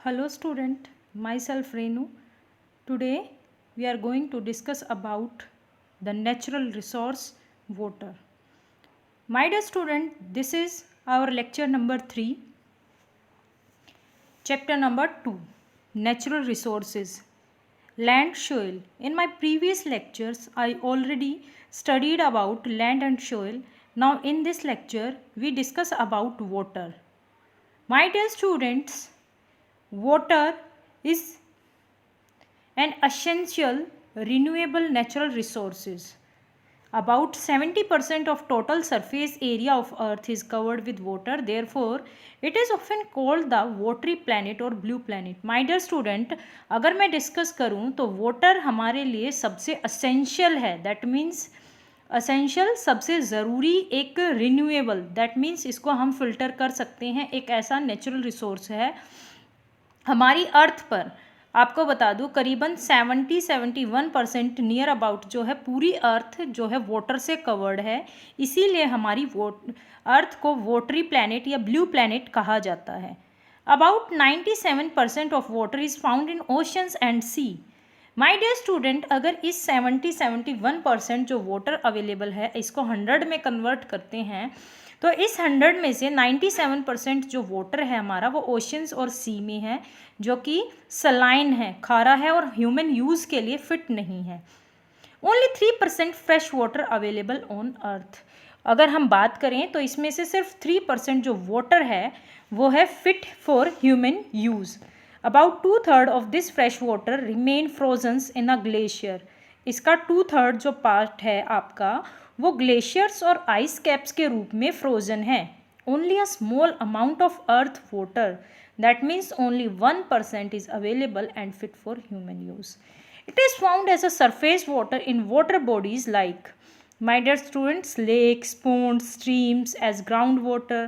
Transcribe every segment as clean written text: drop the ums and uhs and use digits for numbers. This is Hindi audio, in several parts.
Hello student, myself Renu. Today we are going to discuss about the natural resource water. My dear student, this is our lecture number 3, chapter number 2, natural resources. Land soil. In my previous lectures, I already studied about land and soil. Now in this lecture, we discuss about water. My dear students, water is an essential renewable natural resources. About 70% of total surface area of earth is covered with water. Therefore, it is often called the watery planet or blue planet. My dear student, अगर मैं डिस्कस करूँ तो वाटर हमारे लिए सबसे असेंशियल है. दैट मीन्स असेंशियल सबसे ज़रूरी एक रिन्यूएबल, दैट मीन्स इसको हम फिल्टर कर सकते हैं, एक ऐसा नेचुरल रिसोर्स है हमारी अर्थ पर. आपको बता दूं करीबन 71% नियर अबाउट जो है पूरी अर्थ जो है वाटर से कवर्ड है. इसीलिए हमारी अर्थ को वाटरी प्लैनेट या ब्लू प्लैनेट कहा जाता है. About 97% of water is found in oceans and sea. My dear student, अगर इस 71% जो वाटर अवेलेबल है इसको 100 में कन्वर्ट करते हैं तो इस 100 में से 97% जो वाटर है हमारा वो ओशंस और सी में है, जो कि सलाइन है, खारा है और ह्यूमन यूज़ के लिए फिट नहीं है. Only 3% fresh water available on earth. अगर हम बात करें तो इसमें से सिर्फ 3% जो वाटर है वो है fit for human use. About 2/3 of this fresh water remain frozens in a glacier. इसका 2/3 जो पार्ट है आपका वो ग्लेशियर्स और आइस कैप्स के रूप में फ्रोजन है. Only a small amount of earth water, that means only 1% is available and fit for human use. It is found as a surface water in water bodies like, my dear students, lakes, ponds, streams, as groundwater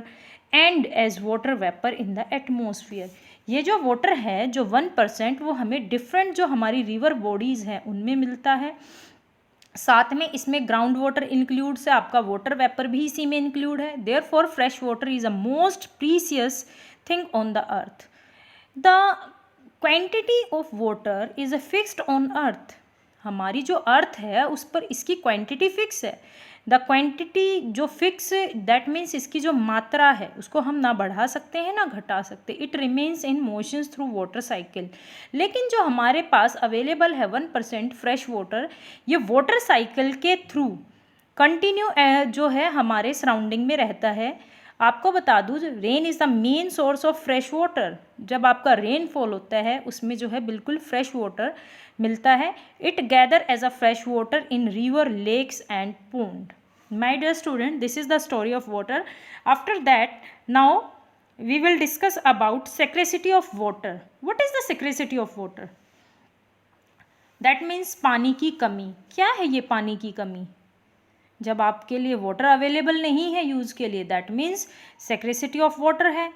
and as water vapor in the atmosphere. ये जो वाटर है जो 1% वो हमें डिफरेंट जो हमारी रिवर बॉडीज़ हैं उनमें मिलता है. साथ में इसमें ग्राउंड वाटर इंक्लूड है, आपका वाटर वेपर भी इसी में इंक्लूड है. Therefore fresh water is a most precious thing on the earth. The quantity of water is a fixed on earth. हमारी जो अर्थ है उस पर इसकी क्वांटिटी फिक्स है. द क्वांटिटी जो फिक्स, दैट मीन्स इसकी जो मात्रा है उसको हम ना बढ़ा सकते हैं ना घटा सकते. It remains in motions through water cycle. लेकिन जो हमारे पास अवेलेबल है 1% फ्रेश वाटर, ये वाटर साइकिल के थ्रू कंटिन्यू जो है हमारे सराउंडिंग में रहता है. आपको बता दूँ rain is the main source of fresh water. जब आपका रेनफॉल होता है उसमें जो है बिल्कुल फ्रेश वाटर मिलता है. It gather as a fresh water in river, lakes and pond. My dear student, this is the story of water. After that now we will discuss about scarcity of water. What is the scarcity of water? That means पानी की कमी. क्या है ये पानी की कमी? जब आपके लिए वाटर अवेलेबल नहीं है यूज़ के लिए, that means scarcity of water है.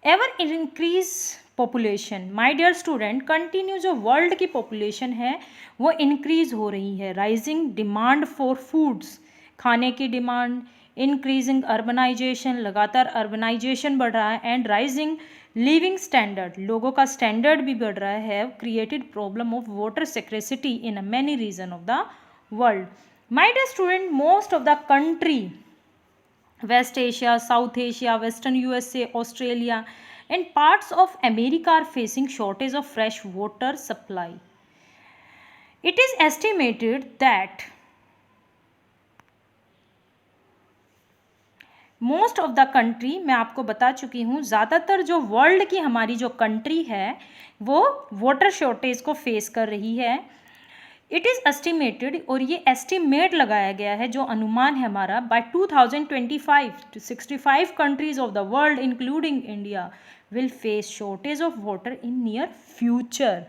Ever increase population. My dear student, continue जो वर्ल्ड की पॉपुलेशन है वो इंक्रीज हो रही है. राइजिंग डिमांड फॉर फूड्स, खाने की डिमांड, इंक्रीजिंग अर्बनाइजेशन, लगातार अर्बनाइजेशन बढ़ रहा है, एंड राइजिंग लिविंग स्टैंडर्ड, लोगों का स्टैंडर्ड भी बढ़ रहा है, created problem of water scarcity in many region of the world. My dear student, most of the country, West Asia, South Asia, Western USA, Australia and parts of America are facing shortage of fresh water supply. It is estimated that most of the country, मैं आपको बता चुकी हूँ, ज़्यादातर जो वर्ल्ड की हमारी जो कंट्री है वो वाटर शॉर्टेज को फेस कर रही है. इट इज़ एस्टिमेटेड, और ये एस्टिमेट लगाया गया है, जो अनुमान है हमारा, by 2025 65 countries of the world including India will face shortage of water in near future.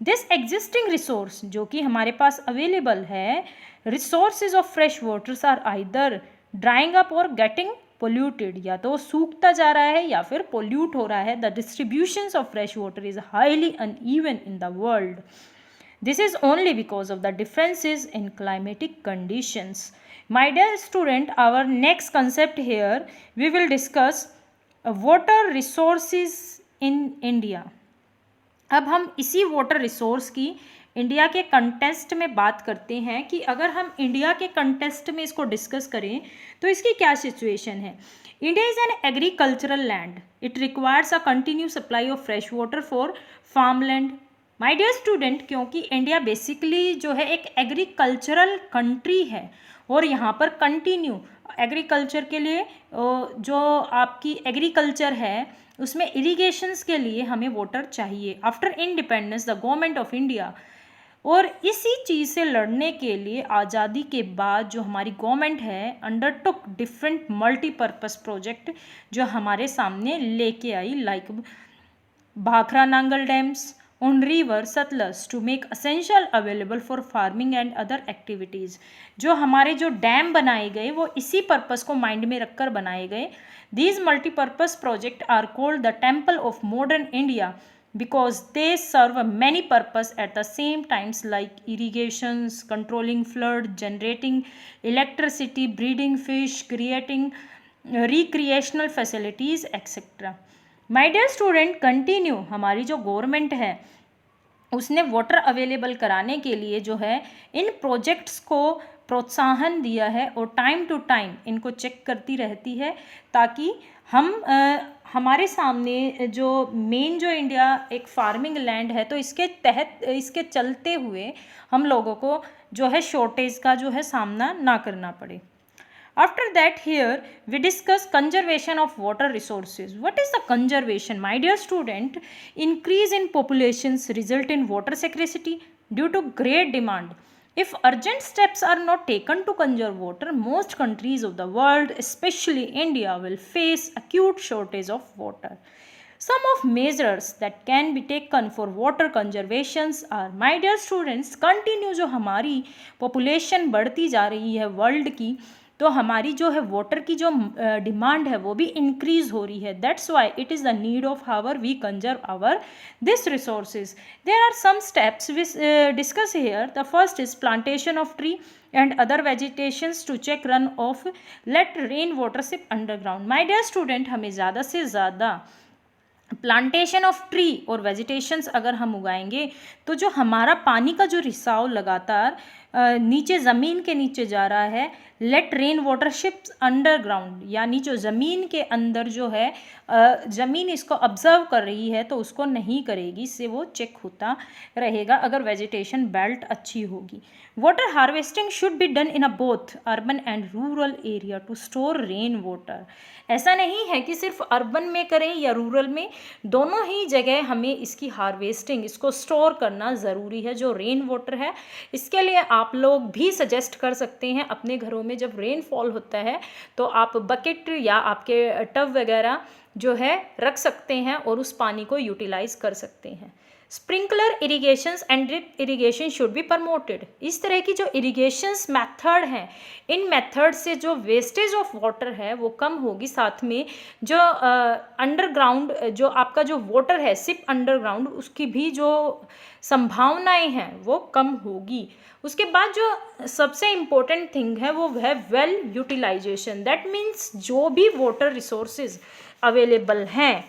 This existing resource जो कि हमारे पास अवेलेबल है, resources of fresh waters are either drying up और गेटिंग पोल्यूटेड. या तो सूखता जा रहा है या फिर पोल्यूट हो रहा है. The distributions of fresh water is highly uneven in the world. This is only because of the differences in climatic conditions. My dear student, our next concept here we will discuss water resources in India. अब हम इसी वाटर रिसोर्स की इंडिया के कंटेस्ट में बात करते हैं कि अगर हम इंडिया के कंटेस्ट में इसको डिस्कस करें तो इसकी क्या सिचुएशन है. India is an agricultural land. It requires a continue supply of fresh water for farm land. My dear student, क्योंकि इंडिया बेसिकली जो है एक एग्रीकल्चरल कंट्री है और यहाँ पर कंटिन्यू एग्रीकल्चर के लिए जो आपकी एग्रीकल्चर है उसमें इरिगेशंस के लिए हमें वाटर चाहिए. After independence the government of India, और इसी चीज़ से लड़ने के लिए आज़ादी के बाद जो हमारी गवर्नमेंट है अंडरटुक डिफरेंट मल्टीपर्पस प्रोजेक्ट जो हमारे सामने लेके आई, like Bhakra Nangal dams on river Sutlej to make essential available for farming and other activities. जो हमारे जो डैम बनाए गए वो इसी पर्पस को माइंड में रखकर बनाए गए. These multipurpose project are called the temple of modern India because they serve many purpose at the same times, like irrigations, controlling flood, generating electricity, breeding fish, creating recreational facilities, etc. My dear student, continue. हमारी जो गवर्नमेंट है उसने वाटर अवेलेबल कराने के लिए जो है इन प्रोजेक्ट्स को प्रोत्साहन दिया है और टाइम टू टाइम इनको चेक करती रहती है ताकि हम हमारे सामने जो मेन जो इंडिया एक फार्मिंग लैंड है तो इसके तहत इसके चलते हुए हम लोगों को जो है शॉर्टेज का जो है सामना ना करना पड़े. After that, here we discuss conservation of water resources. What is the conservation? My dear student, increase in populations result in water scarcity due to great demand. If urgent steps are not taken to conserve water, most countries of the world, especially India, will face acute shortage of water. Some of measures that can be taken for water conservations are, my dear students, continue जो हमारी population बढ़ती जा रही है वर्ल्ड की तो हमारी जो है वाटर की जो डिमांड है वो भी इंक्रीज हो रही है. That's why it is the need of hour we conserve our this resources. There are some steps which discuss here. The first is plantation of tree and other vegetations to check run off let rain water seep underground. My dear student, हमें ज़्यादा से ज़्यादा प्लांटेशन ऑफ ट्री और वेजिटेशंस अगर हम उगाएंगे तो जो हमारा पानी का जो रिसाव लगातार नीचे ज़मीन के नीचे जा रहा है, let rain water seeps underground, यानी जो ज़मीन के अंदर जो है ज़मीन इसको ऑब्जर्व कर रही है तो उसको नहीं करेगी, इससे वो चेक होता रहेगा अगर वेजिटेशन बेल्ट अच्छी होगी. Water harvesting should be done in a both urban and rural area to store rain water. ऐसा नहीं है कि सिर्फ अर्बन में करें या रूरल में, दोनों ही जगह हमें इसकी हार्वेस्टिंग इसको स्टोर करना ज़रूरी है. जो रेन वाटर है इसके लिए आप लोग भी सजेस्ट कर सकते हैं अपने घरों में जब रेनफॉल होता है तो आप बकेट या आपके टब वगैरह जो है रख सकते हैं और उस पानी को यूटिलाइज कर सकते हैं. Sprinkler irrigations and drip irrigation should be promoted. इस तरह की जो इरिगेशंस मेथड हैं इन मेथड से जो वेस्टेज ऑफ वाटर है वो कम होगी. साथ में जो अंडरग्राउंड जो आपका जो वाटर है सिप अंडरग्राउंड उसकी भी जो संभावनाएं हैं वो कम होगी. उसके बाद जो सबसे इम्पोर्टेंट थिंग है वो है वेल यूटिलाइजेशन. दैट मीन्स जो भी वाटर रिसोर्सेज अवेलेबल हैं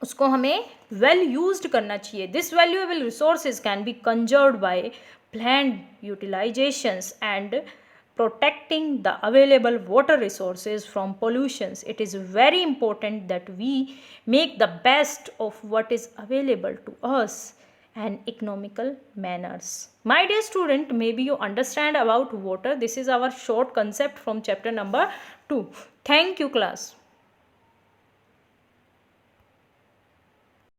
उसको हमें वेल यूज्ड करना चाहिए. This valuable resources can be conserved by planned utilisations and protecting the available water resources from pollutions. It is very important that we make the best of what is available to us and economical manners. My dear student, maybe you understand about water. This is our short concept from chapter number 2. Thank you, class.